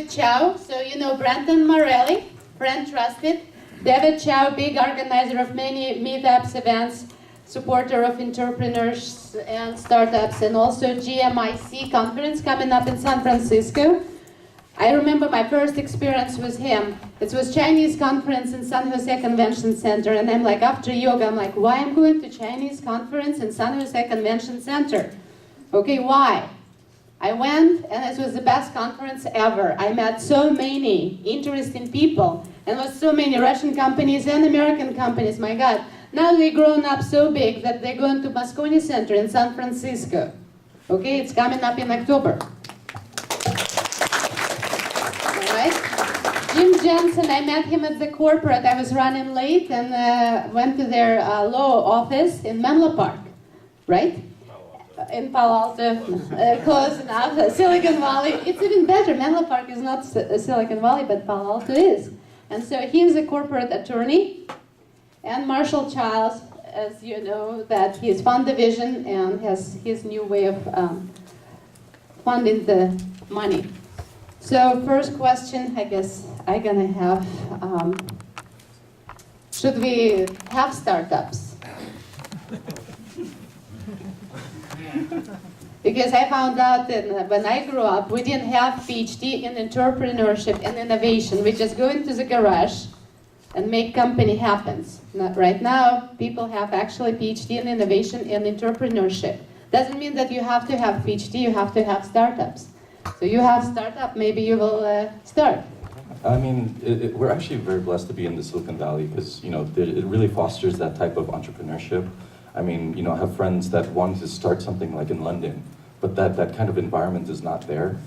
David Chow. So you know Brendan Morelli, friend trusted. David Chow, big organizer of many meetups, events, supporter of entrepreneurs and startups, and also GMIC conference coming up in San Francisco. I remember my first experience with him. It was Chinese conference in San Jose Convention Center, and I'm like, after yoga, I'm like, why I'm going to Chinese conference in San Jose Convention Center? Okay, why? I went, and it was the best conference ever. I met so many interesting people, and with so many Russian companies and American companies, my God. Now they've grown up so big that they're going to Moscone Center in San Francisco. Okay, it's coming up in October. Jim Jensen, I met him at the corporate. I was running late and went to their law office in Menlo Park, right? In Palo Alto, close enough. Silicon Valley. It's even better. Menlo Park is not Silicon Valley, but Palo Alto is. And so he's a corporate attorney. And Marshall Childs, as you know, that he's Fund Division and has his new way of funding the money. So first question, I guess I'm gonna have, should we have startups? Because I found out that when I grew up, we didn't have PhD in entrepreneurship and innovation. We just go into the garage and make company happen. Right now, people have actually PhD in innovation and entrepreneurship. Doesn't mean that you have to have PhD, you have to have startups. So you have startup, maybe you will start. I mean, we're actually very blessed to be in the Silicon Valley because, you know, it really fosters that type of entrepreneurship. I mean, you know, I have friends that want to start something like in London, but that kind of environment is not there.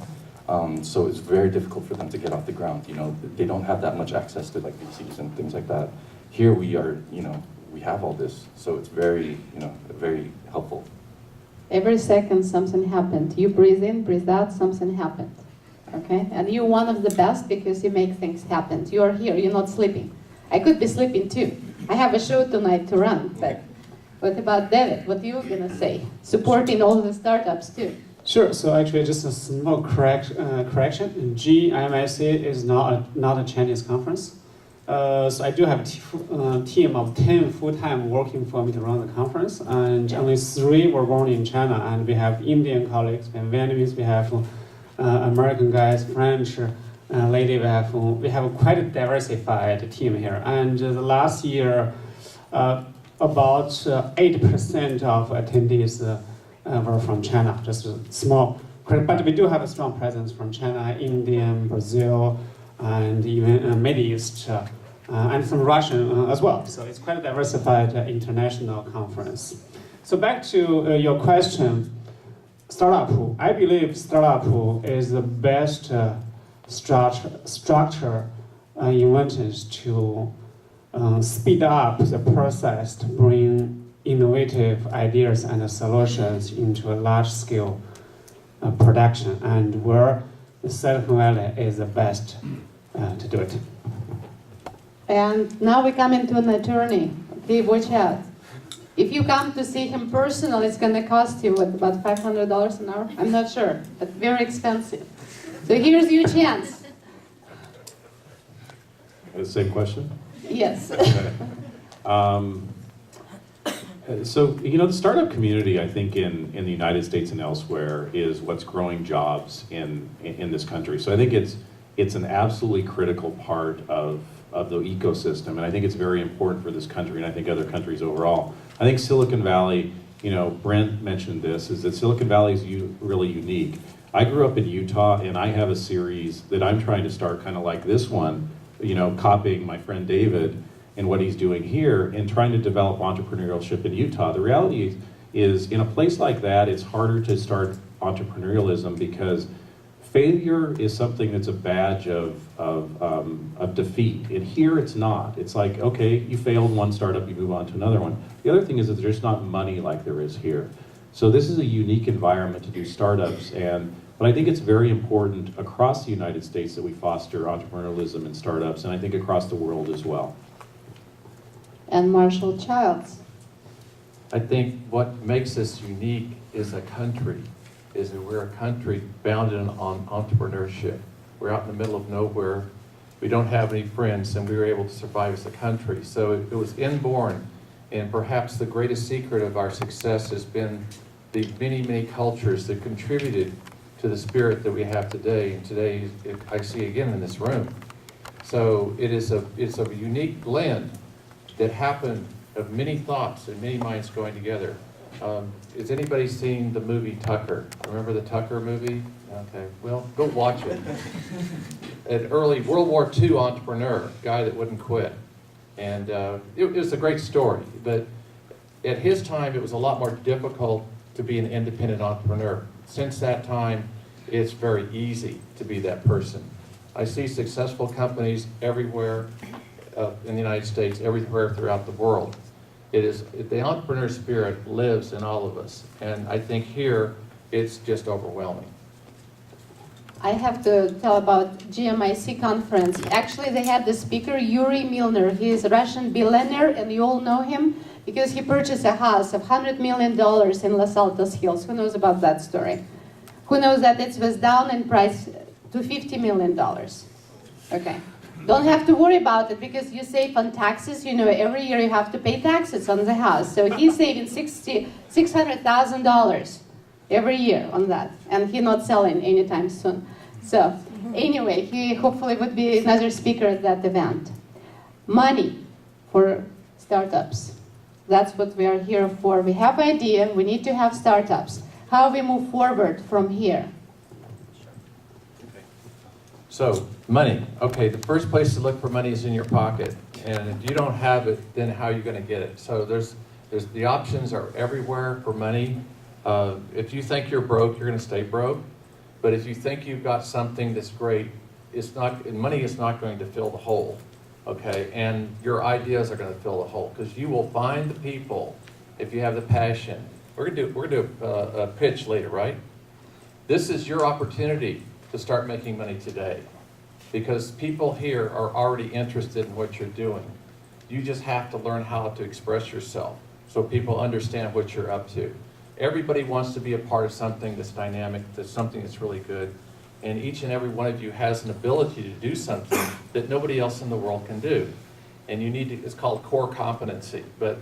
So it's very difficult for them to get off the ground. You know, they don't have that much access to like VCs and things like that. Here we are, you know, we have all this, so it's very, you know, very helpful. Every second something happened. You breathe in, breathe out, something happened. Okay? And you're one of the best because you make things happen. You're here, you're not sleeping. I could be sleeping too. I have a show tonight to run, but what about David? What are you gonna say? Supporting all the startups too. Sure, so actually just a small correction. GMIC is not a Chinese conference. So I do have a team of 10 full-time working for me to run the conference, and only 3 were born in China, and we have Indian colleagues, we have Vietnamese, we have American guys, French lady, we have quite a diversified team here. And the last year, about 8% of attendees were from China, just a small, but we do have a strong presence from China, India, Brazil, and even Middle East, and some Russian as well. So it's quite a diversified international conference. So back to your question, startup pool. I believe startup pool is the best structure invented to speed up the process to bring innovative ideas and solutions into a large-scale production, and where the Silicon Valley is the best to do it. And now we come into an attorney. Okay, watch out. If you come to see him personally, it's going to cost you, what, about $500 an hour? I'm not sure, but very expensive. So here's your chance. The same question? Yes. So, you know, the startup community, I think, in the United States and elsewhere is what's growing jobs in this country. So I think it's an absolutely critical part of the ecosystem, and I think it's very important for this country, and I think other countries overall. I think Silicon Valley, you know, Brent mentioned this, is that Silicon Valley is really unique. I grew up in Utah, and I have a series that I'm trying to start kind of like this one, you know, copying my friend David and what he's doing here and trying to develop entrepreneurship in Utah. The reality is in a place like that, it's harder to start entrepreneurialism because failure is something that's a badge of defeat. And here it's not. It's like, okay, you failed one startup, you move on to another one. The other thing is that there's not money like there is here. So this is a unique environment to do startups, but I think it's very important across the United States that we foster entrepreneurialism and startups, and I think across the world as well. And Marshall Childs. I think what makes us unique is a country, is that we're a country founded on entrepreneurship. We're out in the middle of nowhere. We don't have any friends, and we were able to survive as a country. So it was inborn, and perhaps the greatest secret of our success has been the many, many cultures that contributed to the spirit that we have today. And today, I see again in this room. So it's a unique blend that happened of many thoughts and many minds going together. Has anybody seen the movie Tucker? Remember the Tucker movie? Okay, well, go watch it. An early World War II entrepreneur, guy that wouldn't quit. And it was a great story, but at his time, it was a lot more difficult to be an independent entrepreneur. Since that time, it's very easy to be that person. I see successful companies everywhere in the United States, everywhere throughout the world. The entrepreneur spirit lives in all of us, and I think here it's just overwhelming. I have to tell about GMIC conference. Actually, they had the speaker, Yuri Milner. He is a Russian billionaire, and you all know him because he purchased a house of $100 million in Los Altos Hills. Who knows about that story? Who knows that it was down in price to $50 million? Okay. Don't have to worry about it because you save on taxes. You know, every year you have to pay taxes on the house. So he's saving $600,000 every year on that. And he's not selling anytime soon. So anyway, he hopefully would be another speaker at that event. Money for startups. That's what we are here for. We have an idea. We need to have startups. How we move forward from here? So, money. Okay, the first place to look for money is in your pocket. And if you don't have it, then how are you going to get it? So the options are everywhere for money. If you think you're broke, you're going to stay broke. But if you think you've got something that's great, money is not going to fill the hole. Okay, and your ideas are going to fill the hole because you will find the people if you have the passion. We're going to do a pitch later, right? This is your opportunity to start making money today because people here are already interested in what you're doing. You just have to learn how to express yourself so people understand what you're up to. Everybody wants to be a part of something that's dynamic, that's something that's really good, and each and every one of you has an ability to do something that nobody else in the world can do. And you need to, it's called core competency, but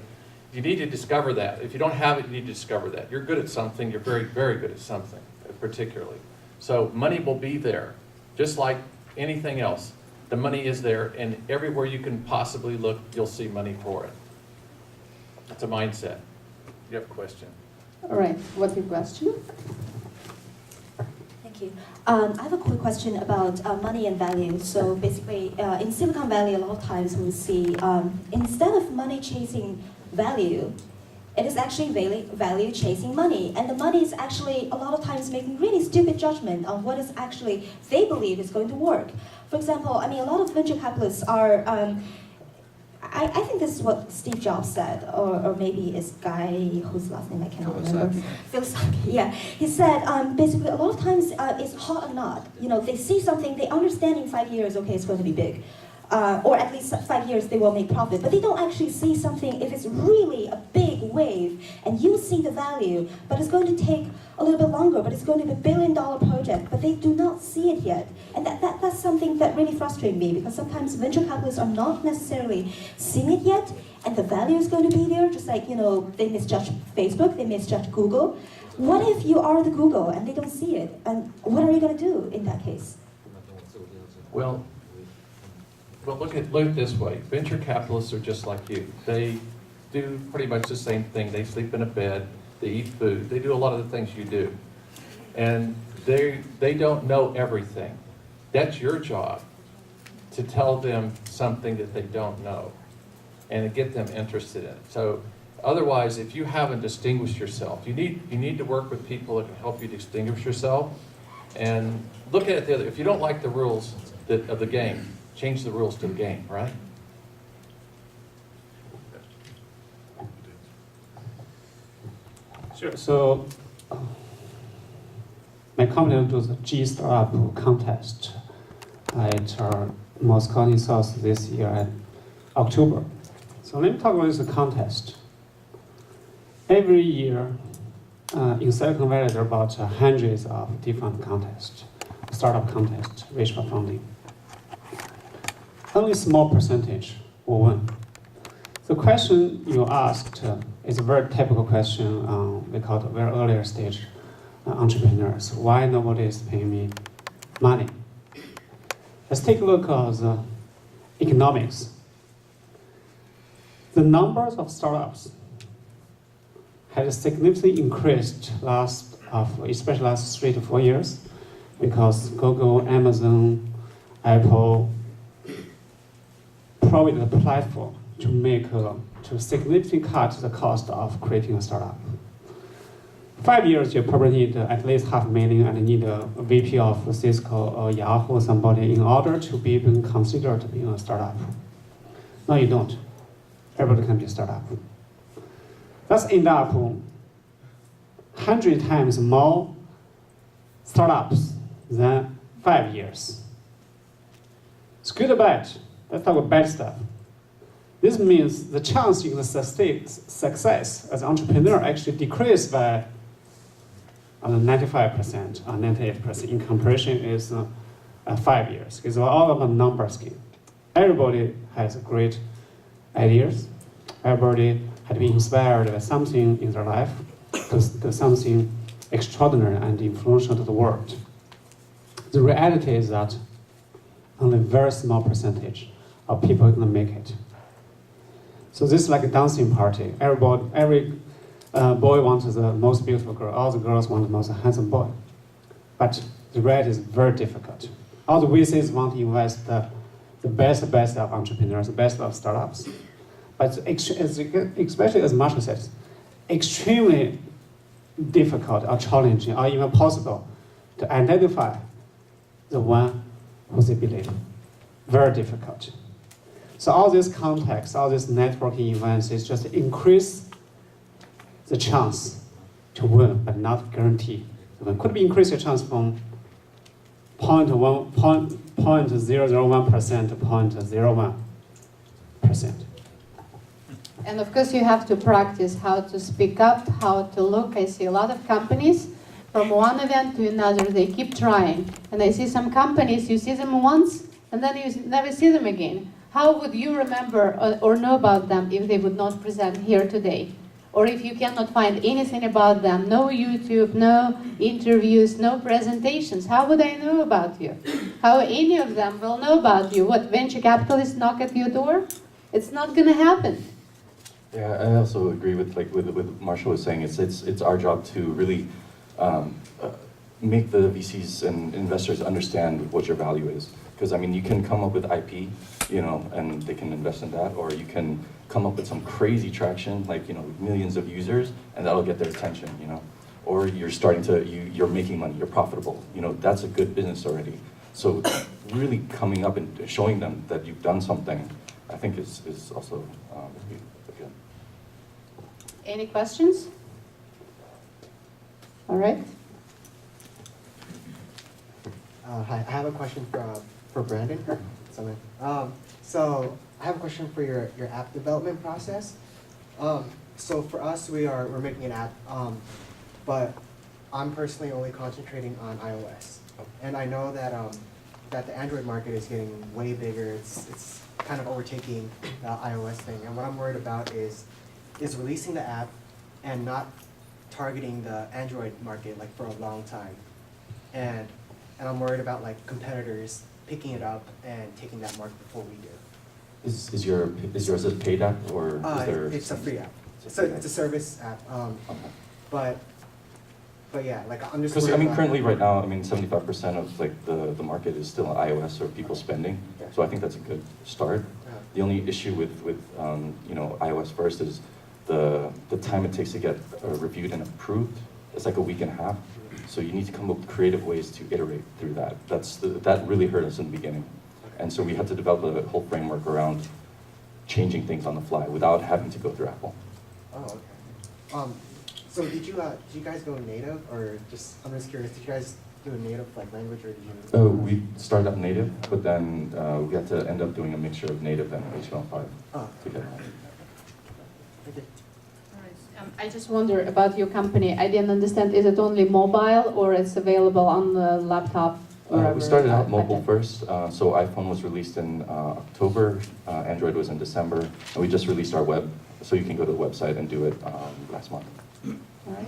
you need to discover that. If you don't have it, you need to discover that. You're good at something, you're very, very good at something, particularly. So money will be there, just like anything else. The money is there, and everywhere you can possibly look, you'll see money for it. It's a mindset. You have a question? All right, what's your question? Thank you. I have a quick question about money and value. So basically, in Silicon Valley, a lot of times we see instead of money chasing value, it is actually value chasing money. And the money is actually a lot of times making really stupid judgment on what is actually they believe is going to work. For example, I mean, a lot of venture capitalists are, I think this is what Steve Jobs said, or maybe it's Guy, whose last name I cannot remember. Phil Saki, yeah. He said, basically, a lot of times it's hot or not. You know, they see something, they understand in 5 years, okay, it's going to be big. Or at least 5 years they will make profit, but they don't actually see something if it's really a big wave and you see the value, but it's going to take a little bit longer, but it's going to be $1 billion project, but they do not see it yet. And that's something that really frustrates me because sometimes venture capitalists are not necessarily seeing it yet, and the value is going to be there, just like, you know, they misjudge Facebook, they misjudge Google. What if you are the Google and they don't see it? And what are you going to do in that case? Well, look at it this way. Venture capitalists are just like you. They do pretty much the same thing. They sleep in a bed, they eat food, they do a lot of the things you do. And they don't know everything. That's your job, to tell them something that they don't know and to get them interested in it. So otherwise, if you haven't distinguished yourself, you need to work with people that can help you distinguish yourself. And look at it the other, if you don't like the rules of the game, change the rules to the game, right? Sure. So my company does a G Startup contest at Moscow, South this year at October. So let me talk about this contest. Every year in Silicon Valley, there are about hundreds of different contests, startup contests. reach for funding. Only a small percentage will win. The question you asked is a very typical question we call it a very earlier stage entrepreneurs. Why nobody is paying me money? Let's take a look at the economics. The numbers of startups has significantly increased especially last 3 to 4 years, because Google, Amazon, Apple provided a platform to significantly cut the cost of creating a startup. 5 years, you probably need at least $500,000 and need a VP of Cisco or Yahoo or somebody in order to be even considered being a startup. No, you don't. Everybody can be a startup. That's end up 100 times more startups than 5 years. It's good or bad? Let's talk about bad stuff. This means the chance you can sustain success as an entrepreneur actually decreased by 95% or 98% in comparison is 5 years. It's all about numbers game. Everybody has great ideas. Everybody had been inspired by something in their life to do something extraordinary and influential to the world. The reality is that only a very small percentage of people are going to make it. So this is like a dancing party. Every boy wants the most beautiful girl. All the girls want the most handsome boy. But the reality is very difficult. All the VCs want to invest the best of entrepreneurs, the best of startups. But especially as Marshall says, extremely difficult or challenging or even possible to identify the one who they believe. Very difficult. So all this context, all these networking events is just increase the chance to win, but not guarantee. It could be increase your chance from 0.001% to 0.01%. And of course, you have to practice how to speak up, how to look. I see a lot of companies from one event to another, they keep trying. And I see some companies, you see them once, and then you never see them again. How would you remember or know about them if they would not present here today? Or if you cannot find anything about them, no YouTube, no interviews, no presentations, how would I know about you? How any of them will know about you? What, venture capitalists knock at your door? It's not going to happen. Yeah, I also agree with what Marshall was saying. It's our job to really make the VCs and investors understand what your value is. Because I mean, you can come up with IP, and they can invest in that, or you can come up with some crazy traction, like millions of users, and that'll get their attention, Or you're you're making money, you're profitable, that's a good business already. So really coming up and showing them that you've done something, I think is also good. Any questions? All right. Hi, I have a question for Brandon. So I have a question for your app development process. So for us, we're making an app, but I'm personally only concentrating on iOS, and I know that that the Android market is getting way bigger. It's kind of overtaking the iOS thing, and what I'm worried about is releasing the app and not targeting the Android market like for a long time, and I'm worried about like competitors picking it up and taking that market before we do. Is yours a paid app, or is there? It's a free app. It's a service app. But yeah, like I'm just. Because currently right now, 75% of like the market is still on iOS or people spending. Yeah. So I think that's a good start. The only issue with iOS first is the time it takes to get reviewed and approved. It's like a week and a half. So you need to come up with creative ways to iterate through that. That really hurt us in the beginning. And so we had to develop a whole framework around changing things on the fly without having to go through Apple. Oh, okay. So did you guys go native, or just, I'm just curious, did you guys do a native like language, or did you? We started out native, but then we had to end up doing a mixture of native and HTML5 together. Okay. I just wonder about your company. I didn't understand, is it only mobile or it's available on the laptop We started out mobile first, so iPhone was released in October, Android was in December, and we just released our web, so you can go to the website and do it last month. All right.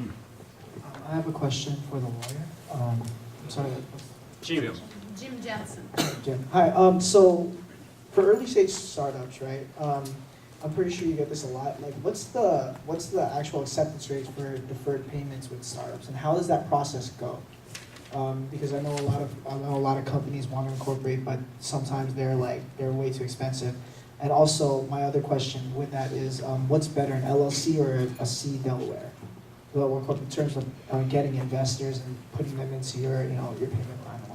I have a question for the lawyer. I'm sorry. Jim. Jim Jensen. Jim. Hi. So for early stage startups, right? I'm pretty sure you get this a lot. Like, what's the actual acceptance rate for deferred payments with startups, and how does that process go? Because I know a lot of companies want to incorporate, but sometimes they're way too expensive. And also, my other question with that is, what's better, an LLC or a C Delaware? Well, in terms of getting investors and putting them into your payment plan and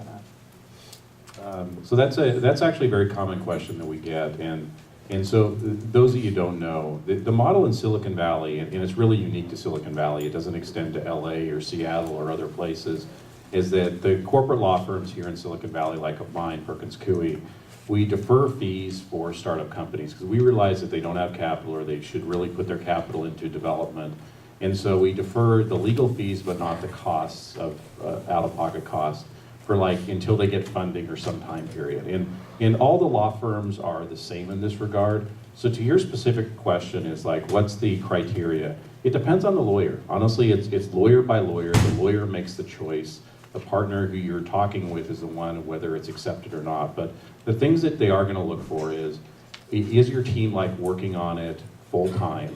whatnot. So that's actually a very common question that we get, and so those of you who don't know, the model in Silicon Valley, and it's really unique to Silicon Valley, it doesn't extend to LA or Seattle or other places, is that the corporate law firms here in Silicon Valley, like mine, Perkins Coie, we defer fees for startup companies because we realize that they don't have capital or they should really put their capital into development. And so we defer the legal fees but not the costs of out-of-pocket costs for until they get funding or some time period. And all the law firms are the same in this regard. So to your specific question is what's the criteria? It depends on the lawyer. Honestly, it's lawyer by lawyer. The lawyer makes the choice. The partner who you're talking with is the one, whether it's accepted or not. But the things that they are going to look for is your team working on it full time?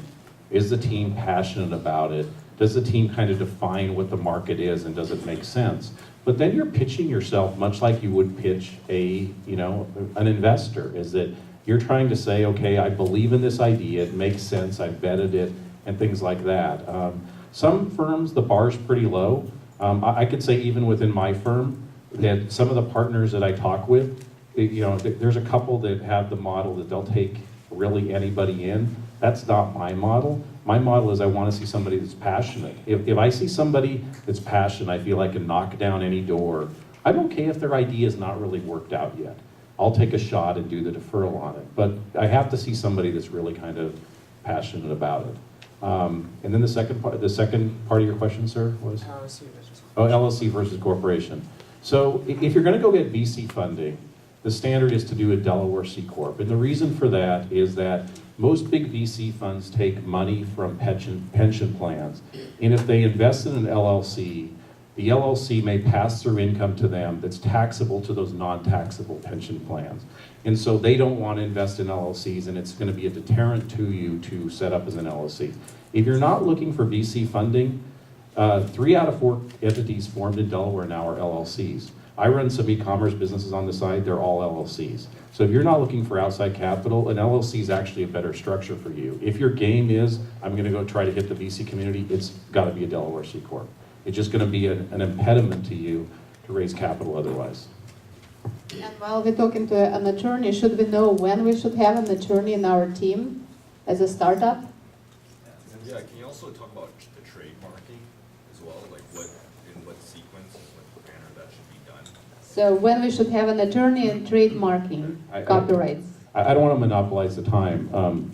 Is the team passionate about it? Does the team kind of define what the market is and does it make sense? But then you're pitching yourself much like you would pitch an investor, is that you're trying to say, okay, I believe in this idea, it makes sense, I've vetted it, and things like that. Some firms, the bar's pretty low. I could say even within my firm that some of the partners that I talk with, there's a couple that have the model that they'll take really anybody in. That's not my model. My model is I want to see somebody that's passionate. If I see somebody that's passionate, I feel I can knock down any door. I'm okay if their idea is not really worked out yet. I'll take a shot and do the deferral on it. But I have to see somebody that's really kind of passionate about it. And then the second part of your question, sir, was? LLC versus corporation. So if you're going to go get VC funding, the standard is to do a Delaware C Corp. And the reason for that is that most big VC funds take money from pension plans. And if they invest in an LLC, the LLC may pass through income to them that's taxable to those non-taxable pension plans. And so they don't want to invest in LLCs, and it's going to be a deterrent to you to set up as an LLC. If you're not looking for VC funding, 3 out of 4 entities formed in Delaware now are LLCs. I run some e-commerce businesses on the side, they're all LLCs. So if you're not looking for outside capital, an LLC is actually a better structure for you. If your game is, I'm going to go try to hit the VC community, it's got to be a Delaware C Corp. It's just going to be an impediment to you to raise capital otherwise. And while we're talking to an attorney, should we know when we should have an attorney in our team as a startup? Yeah, can you also talk about the trademarking as well, like in what sequence and what manner that should be done? So when we should have an attorney and trademarking copyrights? I don't want to monopolize the time.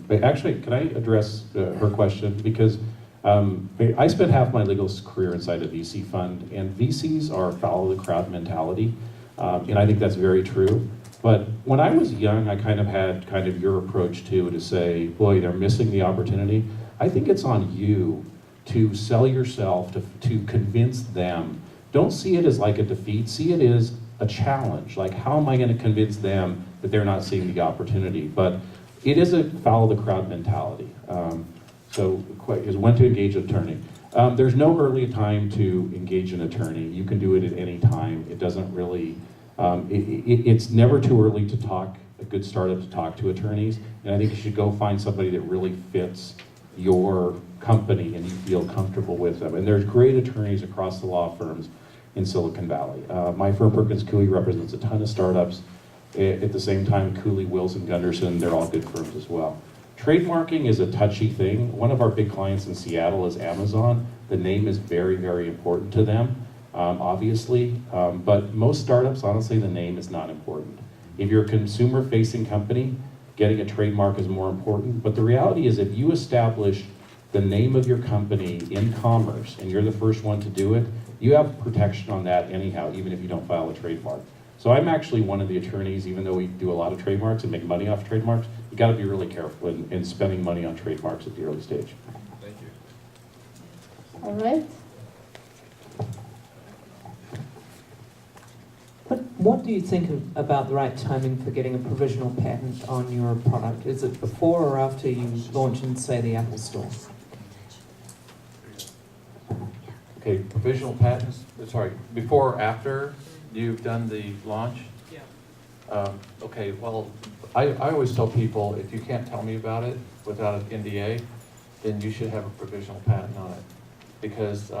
But actually, can I address her question? Because I spent half my legal career inside a VC fund, and VCs are follow the crowd mentality, and I think that's very true. But when I was young, I kind of had your approach too, to say, boy, they're missing the opportunity. I think it's on you to sell yourself, to convince them. Don't see it as like a defeat, see it as a challenge. Like, how am I going to convince them that they're not seeing the opportunity? But it is a follow the crowd mentality. So is when to engage an attorney. There's no early time to engage an attorney. You can do it at any time. It doesn't really, it's never too early to talk, a good startup to talk to attorneys. And I think you should go find somebody that really fits your company and you feel comfortable with them. And there's great attorneys across the law firms in Silicon Valley. My firm, Perkins Coie, represents a ton of startups. At the same time, Cooley, Wilson, Gunderson, they're all good firms as well. Trademarking is a touchy thing. One of our big clients in Seattle is Amazon. The name is very, very important to them, obviously. But most startups, honestly, the name is not important. If you're a consumer-facing company, getting a trademark is more important. But the reality is, if you establish the name of your company in commerce and you're the first one to do it, you have protection on that anyhow, even if you don't file a trademark. So I'm actually one of the attorneys, even though we do a lot of trademarks and make money off trademarks, you gotta be really careful in spending money on trademarks at the early stage. Thank you. All right. What do you think about the right timing for getting a provisional patent on your product? Is it before or after you launch in, say, the Apple Store? Okay, provisional patents, sorry, before or after you've done the launch? Yeah. Okay, well, I always tell people, if you can't tell me about it without an NDA, then you should have a provisional patent on it. Because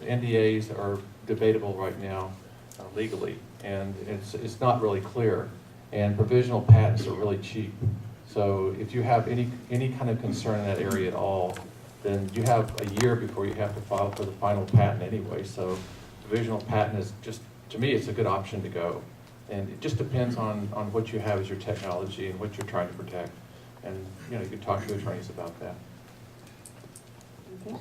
NDAs are debatable right now legally, and it's not really clear. And provisional patents are really cheap. So if you have any kind of concern in that area at all, then you have a year before you have to file for the final patent anyway. So provisional patent is just, to me, it's a good option to go. And it just depends on what you have as your technology and what you're trying to protect. And you know, you can talk to attorneys about that. Okay.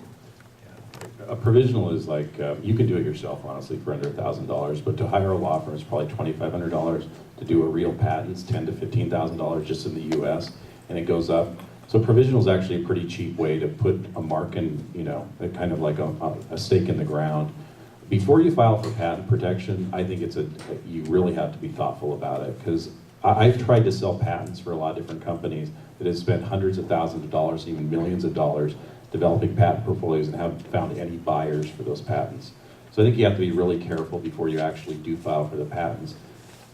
A provisional is like, you can do it yourself, honestly, for under $1,000, but to hire a law firm is probably $2,500. To do a real patent is $10,000 to $15,000 just in the US, and it goes up. So provisional is actually a pretty cheap way to put a mark in, you know, kind of like a stake in the ground. Before you file for patent protection, I think you really have to be thoughtful about it, because I've tried to sell patents for a lot of different companies that have spent hundreds of thousands of dollars, even millions of dollars, developing patent portfolios and haven't found any buyers for those patents. So I think you have to be really careful before you actually do file for the patents.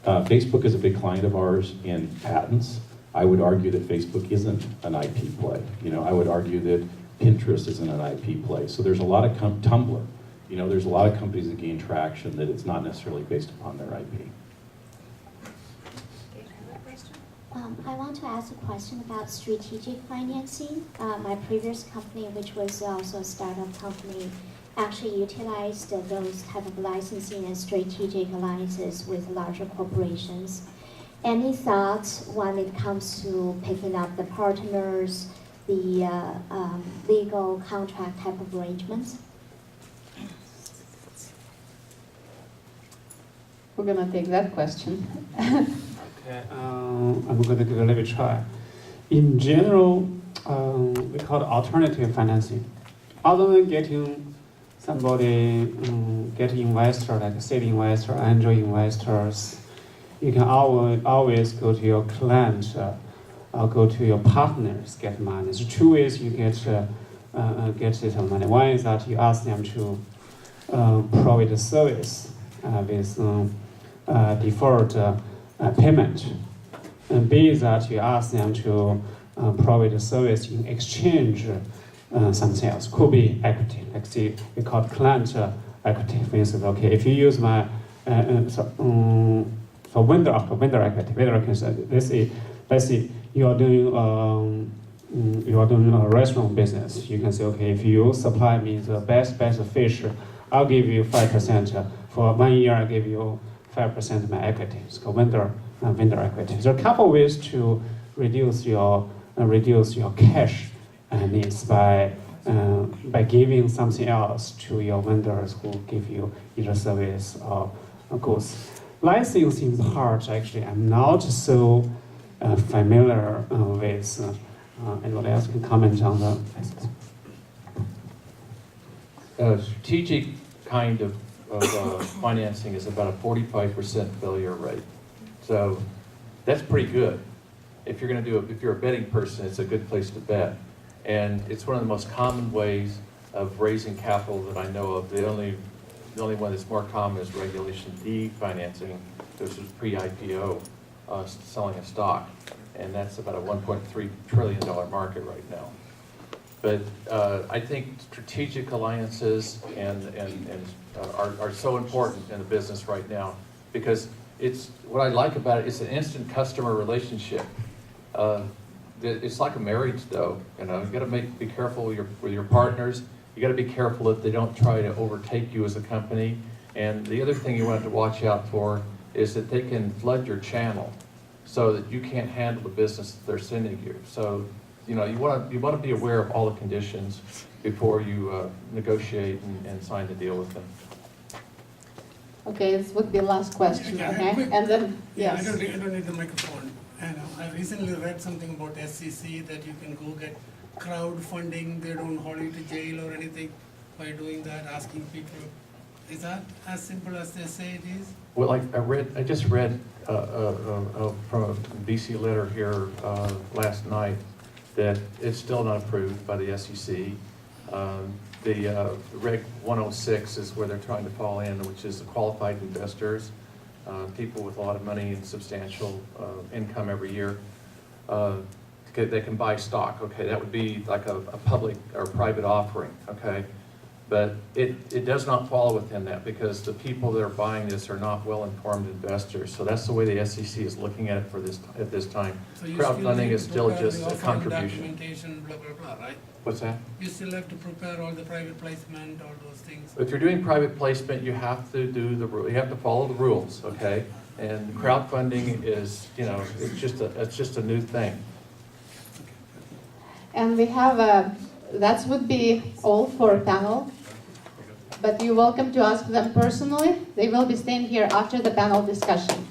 Facebook is a big client of ours in patents. I would argue that Facebook isn't an IP play. You know, I would argue that Pinterest isn't an IP play. So there's a lot of Tumblr. You know, there's a lot of companies that gain traction that it's not necessarily based upon their IP. I want to ask a question about strategic financing. My previous company, which was also a startup company, actually utilized those type of licensing and strategic alliances with larger corporations. Any thoughts when it comes to picking up the partners, the legal contract type of arrangements? We're gonna take that question. I'm going to give it a little try. In general, we call it alternative financing. Other than getting somebody, get investor, like a seed investor, angel investors, you can always go to your client or go to your partners, get money. There's two ways you get this money. One is that you ask them to provide a service with deferred payment. And B is that you ask them to provide a service in exchange something else. Could be equity, like see, we call it client equity. For instance, okay, if you use my for vendor equity, let's say you are doing a restaurant business. You can say, okay, if you supply me the best fish, I'll give you 5%. For 1 year, I'll give you 5% of my equity. It's called vendor equity. There are a couple of ways to reduce your cash needs by giving something else to your vendors who give you either service or goods. Licensing part, actually, I'm not so familiar with. Anybody else can comment on that? Strategic kind of financing is about a 45% failure rate. So that's pretty good. If you're going to if you're a betting person, it's a good place to bet. And it's one of the most common ways of raising capital that I know of. The only one that's more common is Regulation D financing. This is pre-IPO, selling a stock. And that's about a $1.3 trillion market right now. But I think strategic alliances are so important in the business right now, because what I like about it, it's an instant customer relationship. It's like a marriage, though. You know, you got to be careful with your partners. You got to be careful that they don't try to overtake you as a company. And the other thing you want to watch out for is that they can flood your channel so that you can't handle the business that they're sending you. So, you know, you want to be aware of all the conditions before you negotiate and sign the deal with them. Okay, this would be last question, Yeah, okay? quick. And then, Yeah, yes. I don't need the microphone. And I recently read something about SCC that you can go get crowdfunding. They don't hold you to jail or anything by doing that, asking people. Is that as simple as they say it is? Well, I just read from a BC letter here last night that it's still not approved by the SEC. The Reg 106 is where they're trying to fall in, which is the qualified investors, people with a lot of money and substantial income every year. They can buy stock, okay? That would be like a public or private offering, okay? But it does not fall within that because the people that are buying this are not well-informed investors. So that's the way the SEC is looking at it for this at this time. So you Crowdfunding is still still need to just prepare a the offering contribution. documentation, blah, blah, blah, right? What's that? You still have to prepare all the private placement, all those things. If you're doing private placement, you have to do you have to follow the rules, okay? And crowdfunding is, you know, it's just a new thing. And we have that would be all for panel. But you're welcome to ask them personally. They will be staying here after the panel discussion.